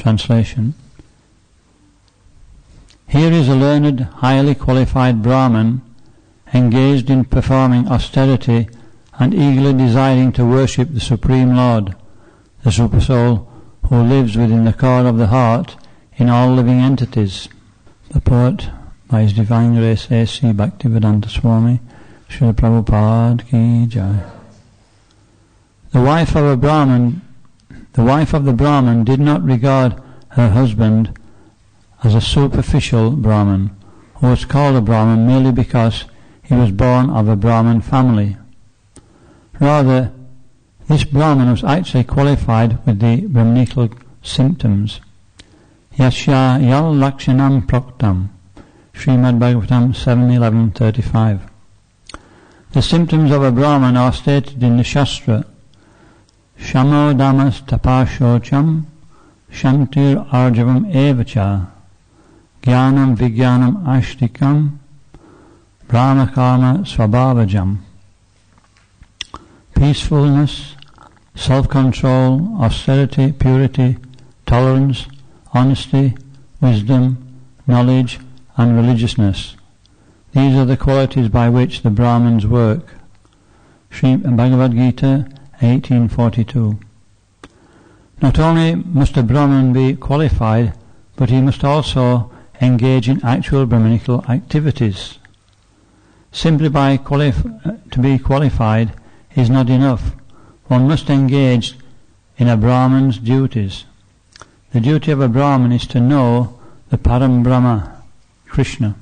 Translation. Here is a learned, highly qualified Brahman engaged in performing austerity and eagerly desiring to worship the Supreme Lord, the Supersoul, who lives within the core of the heart in all living entities. The poet, by His Divine Grace A.C. Bhaktivedanta Swami, Srila Prabhupada Ki Jai. The wife of the Brahman did not regard her husband as a superficial Brahman, who was called a Brahman merely because he was born of a Brahman family. Rather, this Brahman was actually qualified with the Brahmanical symptoms. Yasya yal lakshanam proktam, Srimad Bhagavatam 7.11.35. The symptoms of a Brahman are stated in the Shastra. Shamo damas tapashocham, shantir arjavam evacha, jnanam vijnanam ashtikam, brahma karma svabhavajam. Peacefulness, self-control, austerity, purity, tolerance, honesty, wisdom, knowledge and religiousness. These are the qualities by which the Brahmins work. Sri Bhagavad Gita 1842. Not only must a Brahman be qualified, but he must also engage in actual Brahmanical activities. Simply to be qualified is not enough. One must engage in a Brahman's duties. The duty of a Brahman is to know the Param Brahma, Krishna.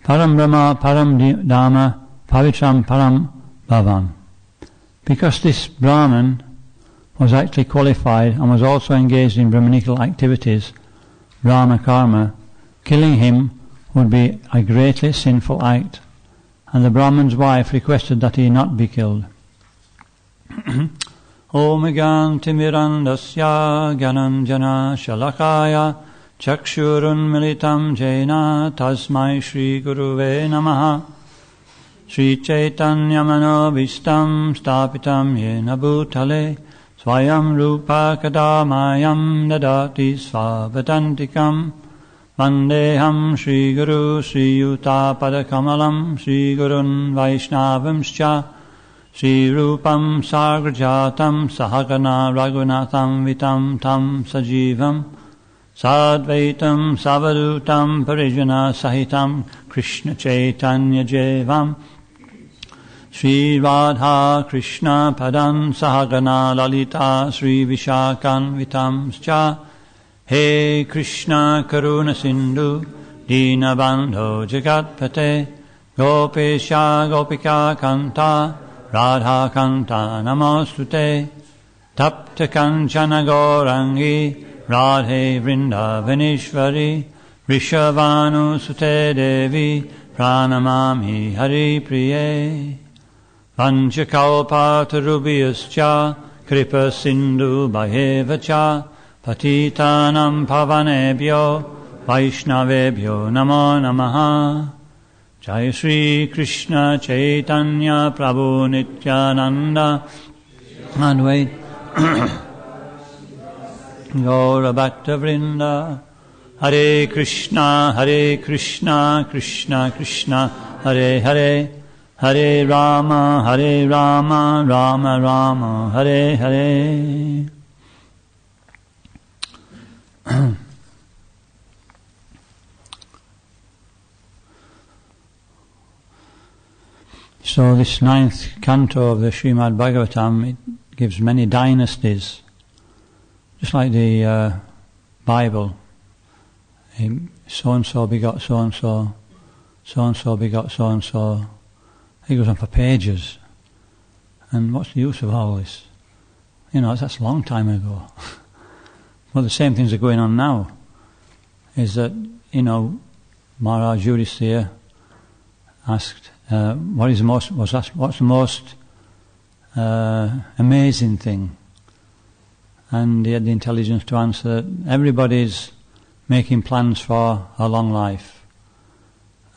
Param Brahma, Param Dhamma, Pavitram Param Bhavan. Because this Brahman was actually qualified and was also engaged in Brahmanical activities, Brahma Karma, killing him would be a greatly sinful act, and the Brahman's wife requested that he not be killed. Om Gantimirandasya Gyananjana Shalakaya Chakshurun Militam Jena Tasmai Shri Guruve Namaha Sri Chaitanya Manobhistam Stapitam Yena Bhutale Swayam Rupa Kadamayam Dadati Svavatantikam Vandeham Shri Guru Sri Yuta Padakamalam Shri Gurun Vaishnavamscha Shri Rupam Sagrajatam Sahagana Raghunatham Vitam Tam Sajivam Sadvaitam Savadutam Parijana Sahitam Krishna Chaitanya Jevam Shri Radha Krishna Padan Sahagana Lalita Shri Vishakan Vitamscha He Krishna Karuna Sindhu Dinabandho Jagatpate Gopesha Gopika Kanta Radha Kanta Namostute Tapta Kanchana Gaurangi Radhe Vrindavanishvari Rishavanu Sute Devi Pranamami Hari Priye Vanchakalpatarubhyascha Kripa Sindhu Bhayevacha Patitanam Pavanebhyo Vaishnavebhyo Namo Namaha Jai Shri Krishna Chaitanya Prabhu Nityananda Advait Gaura Bhakta Vrinda Hare Krishna Krishna Krishna Hare Hare Hare Rama Rama Rama Hare Hare. So this 9th canto of the Srimad Bhagavatam, it gives many dynasties, just like the Bible. So-and-so begot so-and-so, so-and-so begot so-and-so. It goes on for pages. And what's the use of all this? That's a long time ago. Well, the same things are going on now. Is that, Maharaj Yudhisthira asked, what's the most amazing thing? And he had the intelligence to answer that everybody's making plans for a long life.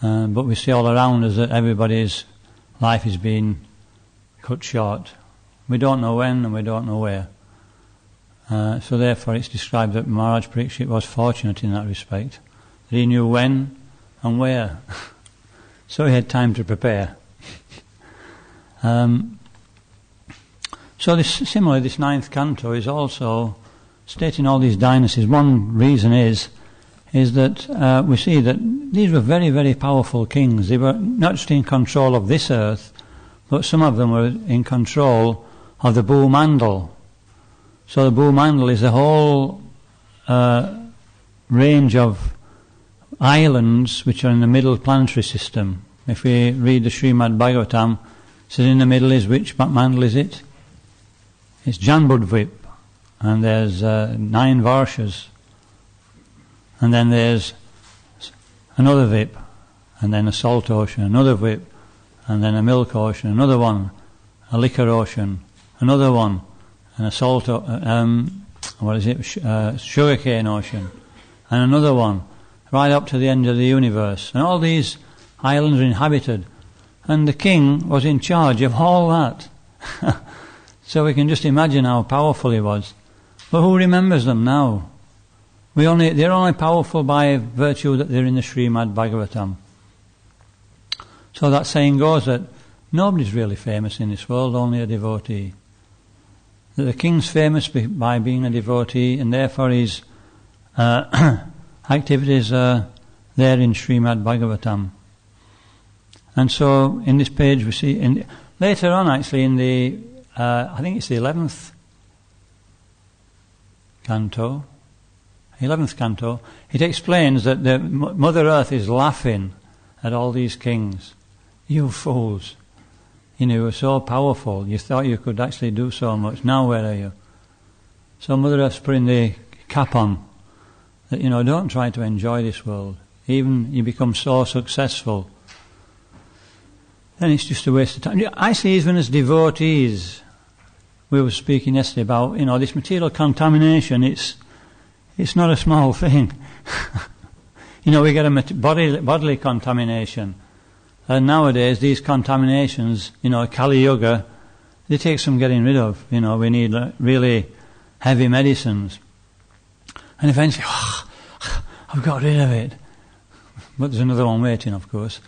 But we see all around us that everybody's life is being cut short. We don't know when and we don't know where. So therefore it's described that Maharaj Parikshit was fortunate in that respect, that he knew when and where. So he had time to prepare. So similarly, this 9th canto is also stating all these dynasties. One reason is that we see that these were very, very powerful kings. They were not just in control of this earth, but some of them were in control of the Bhumandal. So the Bhumandal is the whole range of islands which are in the middle planetary system. If we read the Srimad Bhagavatam, it says in the middle is which mandal is it? It's Janbudvip, and there's 9 Varshas, and then there's another Vip, and then a salt ocean, another Vip, and then a milk ocean, another one, a liquor ocean, another one, and a sugarcane ocean, and another one, right up to the end of the universe. And all these islands are inhabited, and the king was in charge of all that. So we can just imagine how powerful he was. But who remembers them now? They're only powerful by virtue that they're in the Srimad Bhagavatam. So that saying goes that nobody's really famous in this world, only a devotee. That the king's famous by being a devotee, and therefore his activities are there in Srimad Bhagavatam. And so in this page we see, later on actually in the, I think it's the 11th canto, it explains that the Mother Earth is laughing at all these kings. You fools. You were so powerful. You thought you could actually do so much. Now where are you? So Mother Earth's putting the cap on. That, don't try to enjoy this world. Even you become so successful, then it's just a waste of time. Actually, even as devotees, we were speaking yesterday about, this material contamination, it's not a small thing. We get a bodily contamination. And nowadays, these contaminations, Kali Yuga, they take some getting rid of. We need really heavy medicines. And eventually, I've got rid of it. But there's another one waiting, of course.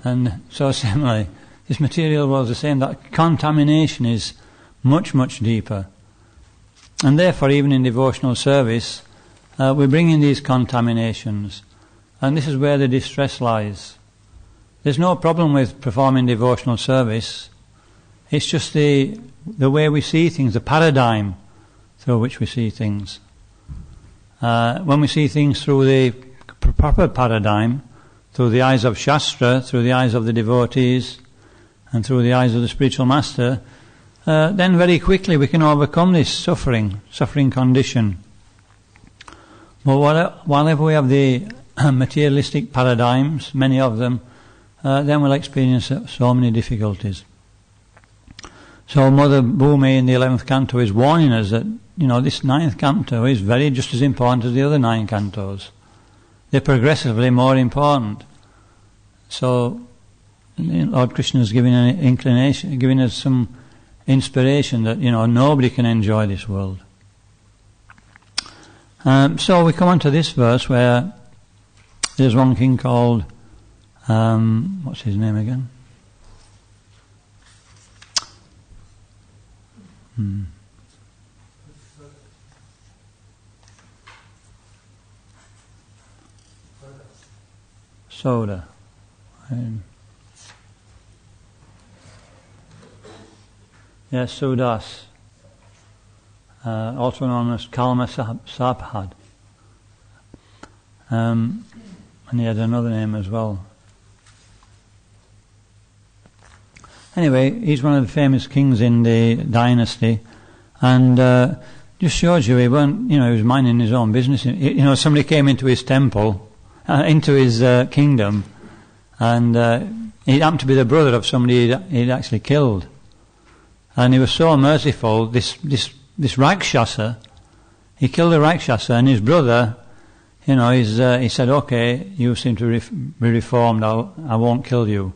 And so similarly, this material world is the same. That contamination is much, much deeper. And therefore, even in devotional service, we bring in these contaminations. And this is where the distress lies. There's no problem with performing devotional service. It's just the way we see things, the paradigm through which we see things. When we see things through the proper paradigm, through the eyes of Shastra, through the eyes of the devotees, and through the eyes of the spiritual master, then very quickly we can overcome this suffering condition. But whenever we have the materialistic paradigms, many of them, then we'll experience so many difficulties. So Mother Bhumi in the 11th canto is warning us that, this 9th canto is just as important as the other 9 cantos. They're progressively more important. So Lord Krishna is giving an inclination, giving us some inspiration that, nobody can enjoy this world. So we come on to this verse where there's one king called, what's his name again? Soda. Yes, Sudas. Also known as Kalma Sabhad. And he had another name as well. Anyway, he's one of the famous kings in the dynasty, and just shows you he was minding his own business. Somebody came into his temple, into his kingdom, and he happened to be the brother of somebody he'd actually killed. And he was so merciful, this Rakshasa, he killed the Rakshasa, and his brother, he said, okay, you seem to be reformed, I won't kill you.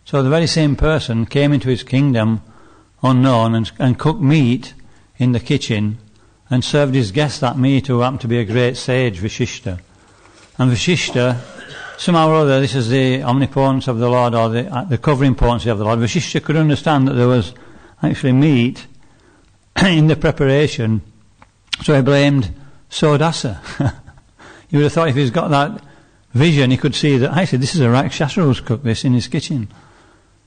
So the very same person came into his kingdom unknown and cooked meat in the kitchen and served his guest that meat, who happened to be a great sage, Vashishta. And Vashishta, somehow or other, this is the omnipotence of the Lord, or the covering potency of the Lord. Vashishta could understand that there was actually meat in the preparation, so he blamed Sodasa. You would have thought if he's got that vision, he could see that actually this is a Rakshasa who's cooked this in his kitchen.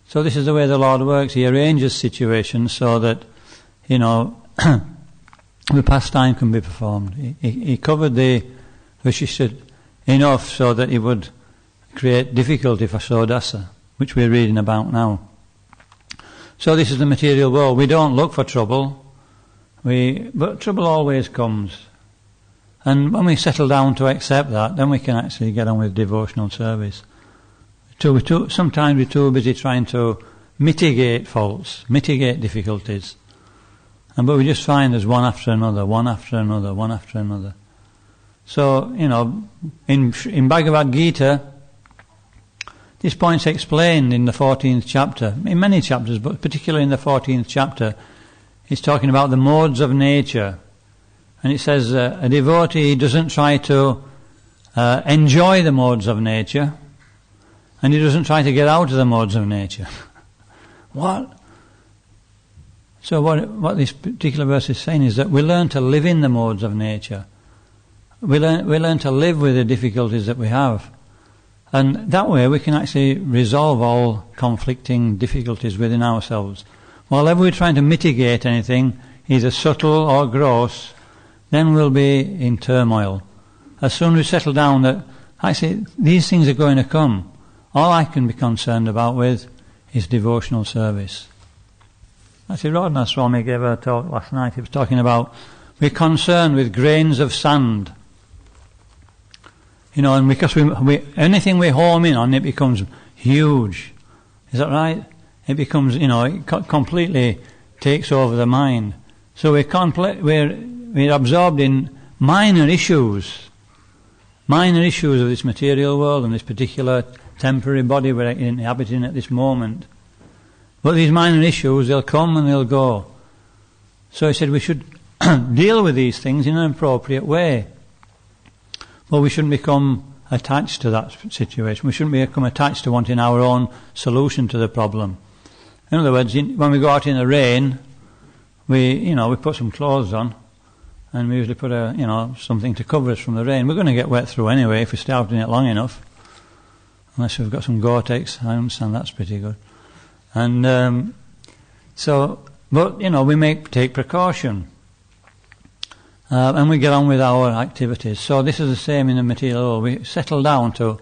So this is the way the Lord works. He arranges situations so that, the pastime can be performed. He covered the Vashishta enough so that it would create difficulty for Sodasa, which we're reading about now. So this is the material world. We don't look for trouble, but trouble always comes. And when we settle down to accept that, then we can actually get on with devotional service. Sometimes we're too busy trying to mitigate faults, mitigate difficulties. But we just find there's one after another, one after another, one after another. So, in Bhagavad Gita, this point's explained in the 14th chapter, in many chapters, but particularly in the 14th chapter. It's talking about the modes of nature. And it says a devotee doesn't try to enjoy the modes of nature, and he doesn't try to get out of the modes of nature. What? So what this particular verse is saying is that we learn to live in the modes of nature. We learn to live with the difficulties that we have. And that way we can actually resolve all conflicting difficulties within ourselves. While ever we're trying to mitigate anything, either subtle or gross, then we'll be in turmoil. As soon as we settle down that, actually, these things are going to come. All I can be concerned about with is devotional service. Actually, Dayananda Swami gave a talk last night. He was talking about, we're concerned with grains of sand. And because anything we home in on, it becomes huge. Is that right? It becomes, it completely takes over the mind. So we're absorbed in minor issues of this material world and this particular temporary body we're inhabiting at this moment. But these minor issues, they'll come and they'll go. So he said we should deal with these things in an appropriate way. But we shouldn't become attached to that situation. We shouldn't become attached to wanting our own solution to the problem. In other words, when we go out in the rain, we put some clothes on, and we usually put something to cover us from the rain. We're going to get wet through anyway if we stay out in it long enough. Unless we've got some Gore-Tex, I understand that's pretty good. And we take precaution. And we get on with our activities. So this is the same in the material world. We settle down to,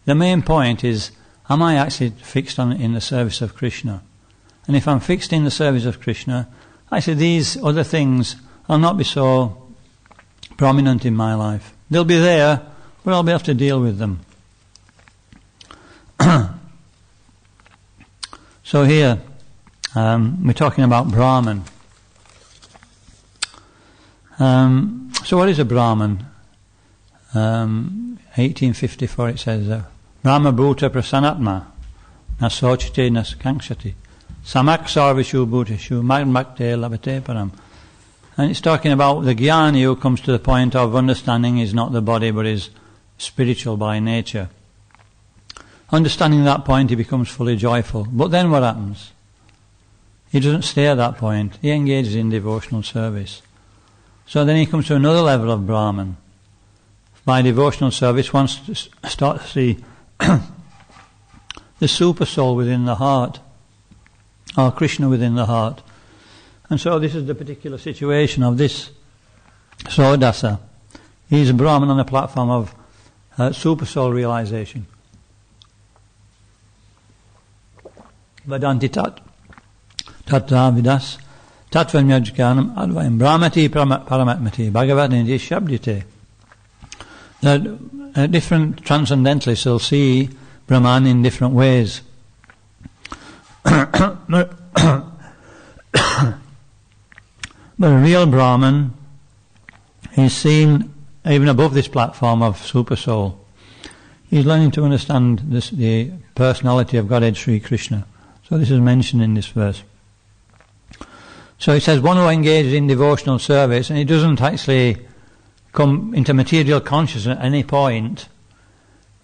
the main point is, am I actually fixed in the service of Krishna? And if I'm fixed in the service of Krishna, actually these other things will not be so prominent in my life. They'll be there, but I'll be able to deal with them. So here, we're talking about Brahman. So what is a Brahman? 1854 it says, Brahma Bhuta Prasanatma Na Sochite Na Kankshati Samak Sarvishu Bhutashu Magmakte Labate Param. And it's talking about the Jnani who comes to the point of understanding is not the body but is spiritual by nature. Understanding that point, he becomes fully joyful. But then what happens? He doesn't stay at that point. He engages in devotional service. So then he comes to another level of Brahman. By devotional service, one starts to see the super soul within the heart, or Krishna within the heart. And so this is the particular situation of this Sodasa. He's a Brahman on the platform of super soul realization. Vadanti tat vidas tatvanyajkanam advayam brahmati paramatmati bhagavatniti shabdite. That different transcendentalists will see Brahman in different ways. But a real Brahman is seen even above this platform of super soul. He's learning to understand the personality of Godhead Sri Krishna. So this is mentioned in this verse. So it says one who engages in devotional service and he doesn't actually come into material consciousness at any point,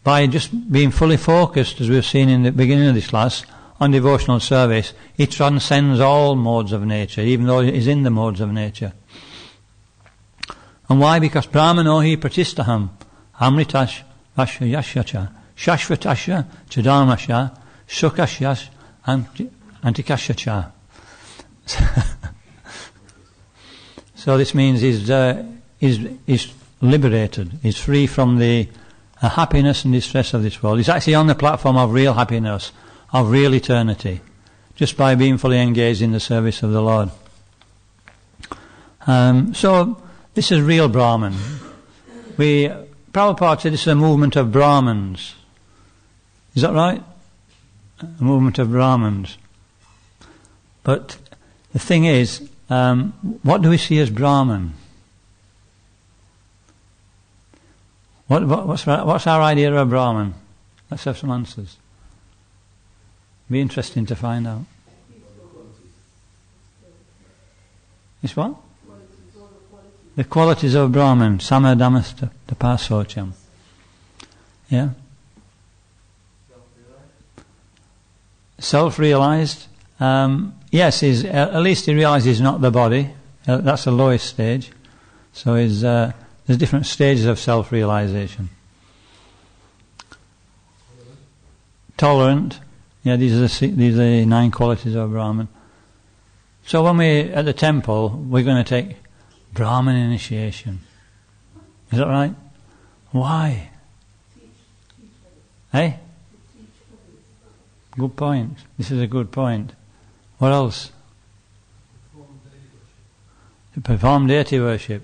by just being fully focused, as we've seen in the beginning of this class, on devotional service, he transcends all modes of nature, even though he is in the modes of nature. And why? Because Brahmano hi pratistaham, amritash vasha yashacha, shashvatasha, chadamasha, sukashyas, antikashacha. So this means he's liberated, he's free from the happiness and distress of this world. He's actually on the platform of real happiness, of real eternity, just by being fully engaged in the service of the Lord. So this is real Brahman. Prabhupada said this is a movement of Brahmins. Is that right? A movement of Brahmins. But the thing is, what do we see as Brahman? What's our idea of a Brahman? Let's have some answers. Be interesting to find out. It's what? The qualities of Brahman. Samadhamasta pasocham. Yeah? Self-realized. Yes, at least he realizes he's not the body. That's the lowest stage. So there's different stages of self-realization. Tolerant. Yeah, these are the 9 qualities of Brahman. So when we're at the temple, we're going to take Brahman initiation. Is that right? Why? Eh? Good point. This is a good point. What else? To perform deity worship.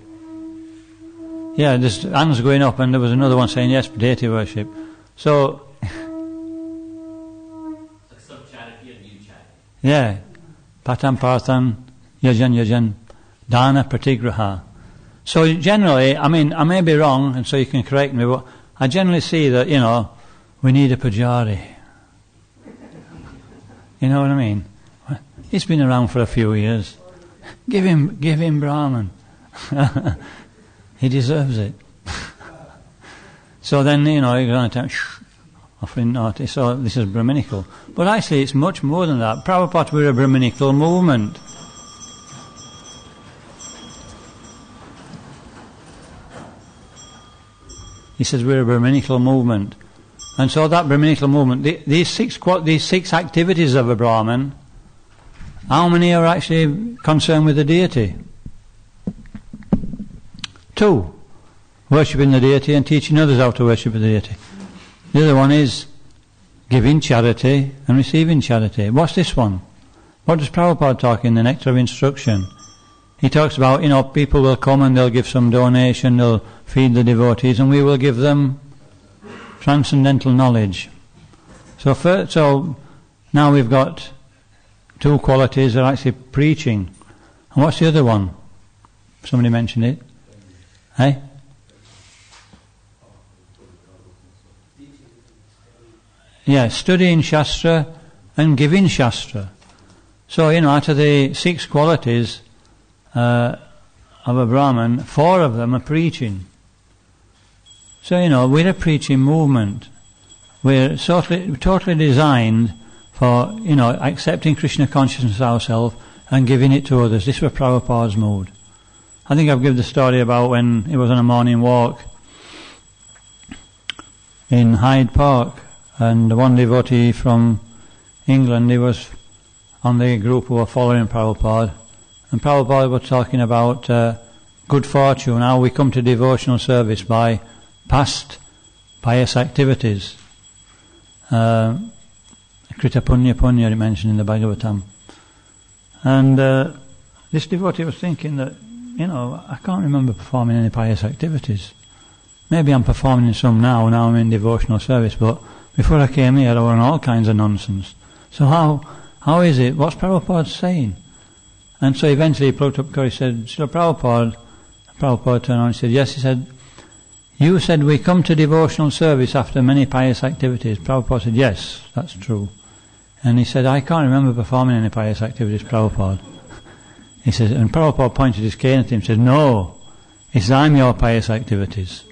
Yeah, there's hands going up, and there was another one saying yes, deity worship. So, yeah, patam parthan, yajan, dana pratigraha. So generally, I mean, I may be wrong, and so you can correct me, but I generally see that, we need a pujari. You know what I mean? He's been around for a few years. Give him Brahman. He deserves it. So then, you're going to offering naughty. So this is Brahminical. But actually it's much more than that. Prabhupada, we're a Brahminical movement. He says we're a Brahminical movement. And so that Brahminical movement, these six activities of a Brahman, how many are actually concerned with the deity? 2. Worshipping the deity and teaching others how to worship the deity. The other one is giving charity and receiving charity. What's this one? What does Prabhupada talk in the Nectar of Instruction? He talks about, people will come and they'll give some donation, they'll feed the devotees, and we will give them transcendental knowledge. So now we've got 2 qualities that are actually preaching. And what's the other one? Somebody mentioned it. Hey? Yeah, studying Shastra and giving Shastra. So, out of the 6 qualities of a Brahman, 4 of them are preaching. So, we're a preaching movement. We're totally designed for, accepting Krishna consciousness ourselves and giving it to others. This was Prabhupada's mood. I think I've given the story about when he was on a morning walk in Hyde Park, and one devotee from England, he was on the group who were following Prabhupada, and Prabhupada was talking about good fortune, how we come to devotional service by past pious activities. Krita punya punya, it mentioned in the Bhagavatam. And this devotee was thinking that, I can't remember performing any pious activities. Maybe I'm performing some now I'm in devotional service, but before I came here I was on all kinds of nonsense. So how is it? What's Prabhupada saying? And so eventually he plucked up courage, he said, "So Prabhupada turned around and said, yes, he said, you said we come to devotional service after many pious activities." Prabhupada said, yes, that's true. And he said, I can't remember performing any pious activities, Prabhupada. He says, and Prabhupada pointed his cane at him and said, no, he says, I'm your pious activities.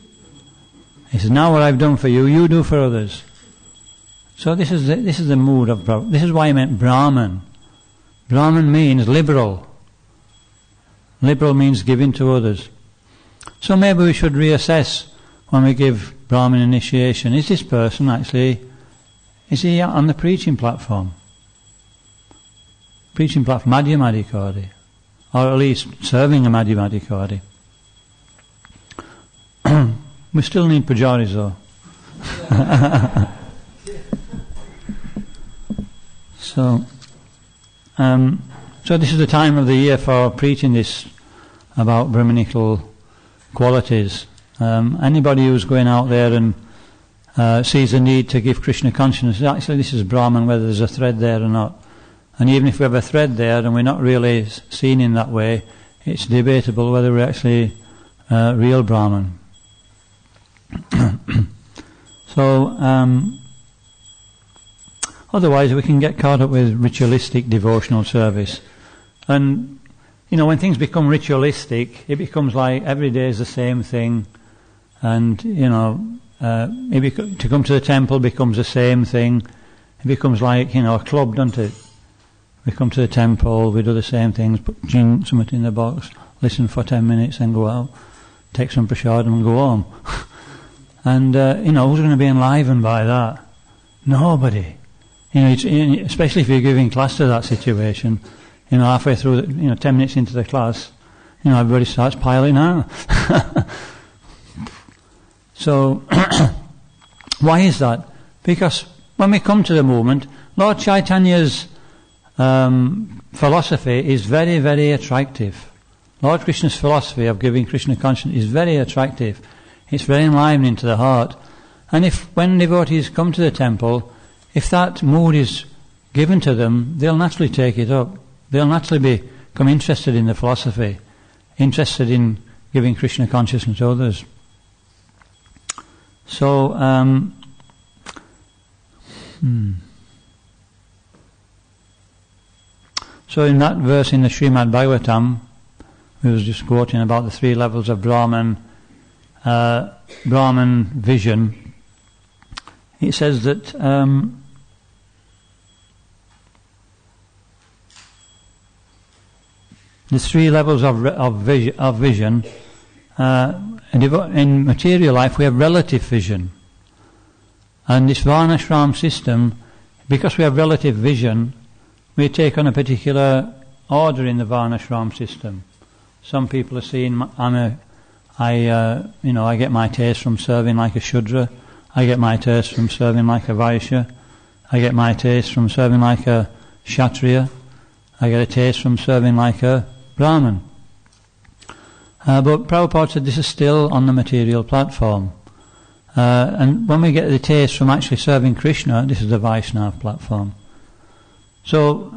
He says, now what I've done for you, you do for others. So this is the mood of Prabhupada. This is why he meant Brahman. Brahman means liberal. Liberal means giving to others. So maybe we should reassess when we give Brahman initiation. Is this person actually, is he on the preaching platform? Preaching platform, Madhyamadikari. Or at least serving a Madhyamadikari. We still need pujaris though. So this is the time of the year for preaching this about Brahmanical qualities. Anybody who's going out there and sees a need to give Krishna consciousness, actually this is Brahman, whether there's a thread there or not. And even if we have a thread there and we're not really seen in that way, it's debatable whether we're actually real Brahman. So otherwise we can get caught up with ritualistic devotional service. And when things become ritualistic, it becomes like every day is the same thing. And maybe to come to the temple becomes the same thing. It becomes like a club, doesn't it? We come to the temple, we do the same things, put something in the box, listen for 10 minutes and go out, take some prasad and go home. And who's going to be enlivened by that? Nobody. Especially if you're giving class to that situation. Halfway through, 10 minutes into the class, everybody starts piling out. So, why is that? Because when we come to the movement, Lord Chaitanya's philosophy is very, very attractive. Lord Krishna's philosophy of giving Krishna consciousness is very attractive. It's very enlivening to the heart. And when devotees come to the temple, if that mood is given to them, they'll naturally take it up. They'll naturally become interested in the philosophy, interested in giving Krishna consciousness to others. So, So in that verse in the Srimad Bhagavatam, we was just quoting about the 3 levels of Brahman vision. It says that the 3 levels of vision. In material life, we have relative vision, and this Varnashram system, because we have relative vision, we take on a particular order in the Varnashram system. Some people are seeing I get my taste from serving like a Shudra. I get my taste from serving like a Vaishya. I get my taste from serving like a Kshatriya. I get a taste from serving like a Brahman. But Prabhupada said this is still on the material platform. And when we get the taste from actually serving Krishna, this is the Vaishnava platform. So,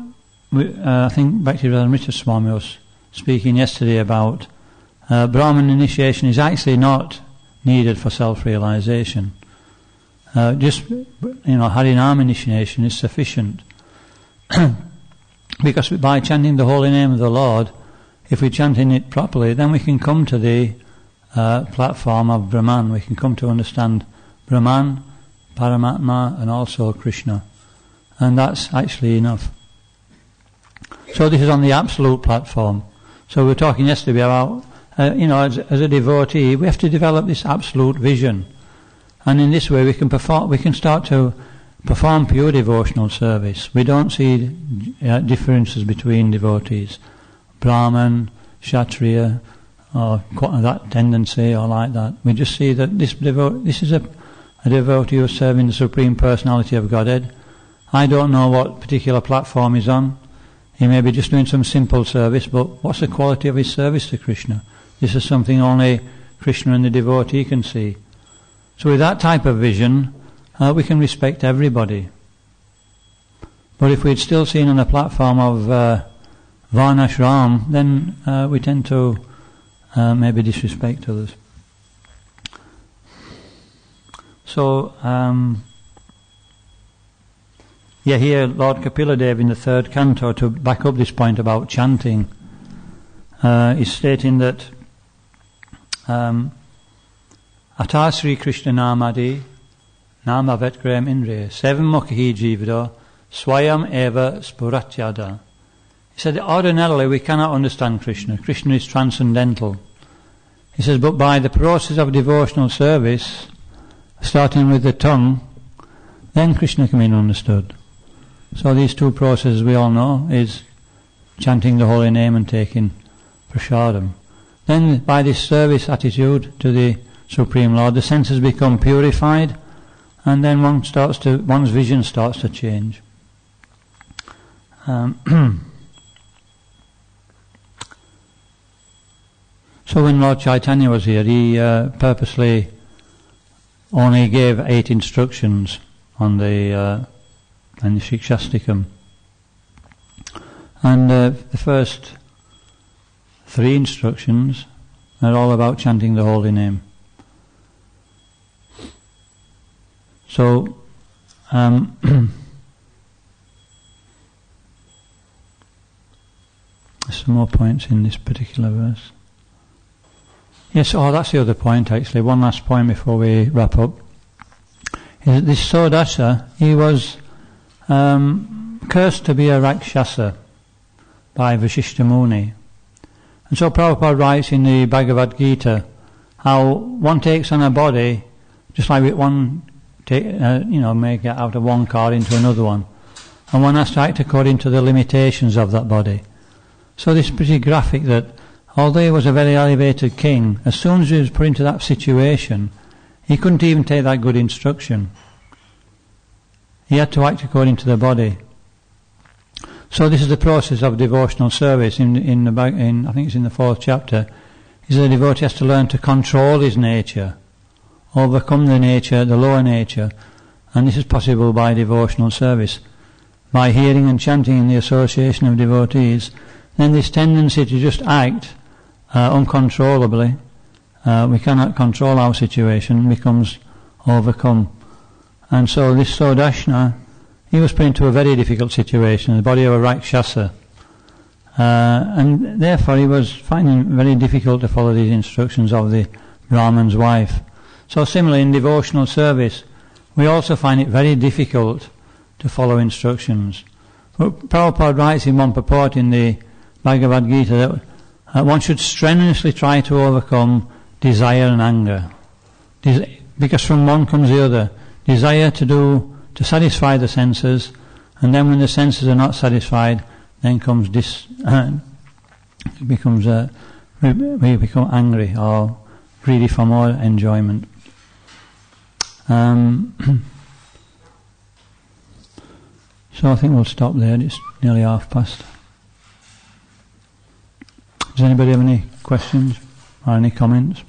I think Dayananda Swami was speaking yesterday about Brahman initiation is actually not needed for self-realization. Just Harinam initiation is sufficient. Because by chanting the holy name of the Lord, if we're chanting it properly, then we can come to the platform of Brahman. We can come to understand Brahman, Paramatma, and also Krishna. And that's actually enough. So this is on the absolute platform. So we were talking yesterday about, as a devotee, we have to develop this absolute vision. And in this way we can start to perform pure devotional service. We don't see differences between devotees. Brahman, Kshatriya, or that tendency or like that. We just see that this is a devotee who is serving the Supreme Personality of Godhead. I don't know what particular platform he's on. He may be just doing some simple service, but what's the quality of his service to Krishna? This is something only Krishna and the devotee can see. So with that type of vision, we can respect everybody. But if we'd still seen on the platform of Varnashram, then we tend to maybe disrespect others. So, here Lord Kapila Dev in the 3rd canto, to back up this point about chanting, is stating that Atar Sri Krishna Namadi Namavet Graham Indriya Seven Mukhi Jivado Swayam Eva Spuratyada. He said, ordinarily we cannot understand Krishna. Krishna is transcendental. He says, but by the process of devotional service, starting with the tongue, then Krishna can be understood. So these two processes we all know is chanting the holy name and taking prasadam. Then by this service attitude to the Supreme Lord, the senses become purified, and then one's vision starts to change. So when Lord Chaitanya was here, he purposely only gave 8 instructions on the Shikshastikam. And the first 3 instructions are all about chanting the holy name. So, there's some more points in this particular verse. Yes, that's the other point actually. One last point before we wrap up. Is that this Sodasha, he was cursed to be a Rakshasa by Vasishtha Muni. And so Prabhupada writes in the Bhagavad Gita how one takes on a body just like one make it out of one car into another one, and one has to act according to the limitations of that body. So this is pretty graphic that although he was a very elevated king, as soon as he was put into that situation, he couldn't even take that good instruction. He had to act according to the body. So this is the process of devotional service. I think it's in the 4th chapter. Is the devotee has to learn to control his nature, overcome the lower nature, and this is possible by devotional service. By hearing and chanting in the association of devotees, then this tendency to just act uncontrollably, we cannot control our situation, becomes overcome. And so this Sodashna, he was put into a very difficult situation, the body of a Rakshasa. And therefore he was finding it very difficult to follow these instructions of the Brahman's wife. So similarly in devotional service, we also find it very difficult to follow instructions. But Prabhupada writes in one purport in the Bhagavad Gita that one should strenuously try to overcome desire and anger. Because from one comes the other. Desire to satisfy the senses, and then when the senses are not satisfied, then comes we become angry or greedy for more enjoyment. So I think we'll stop there. It's nearly past. Does anybody have any questions or any comments?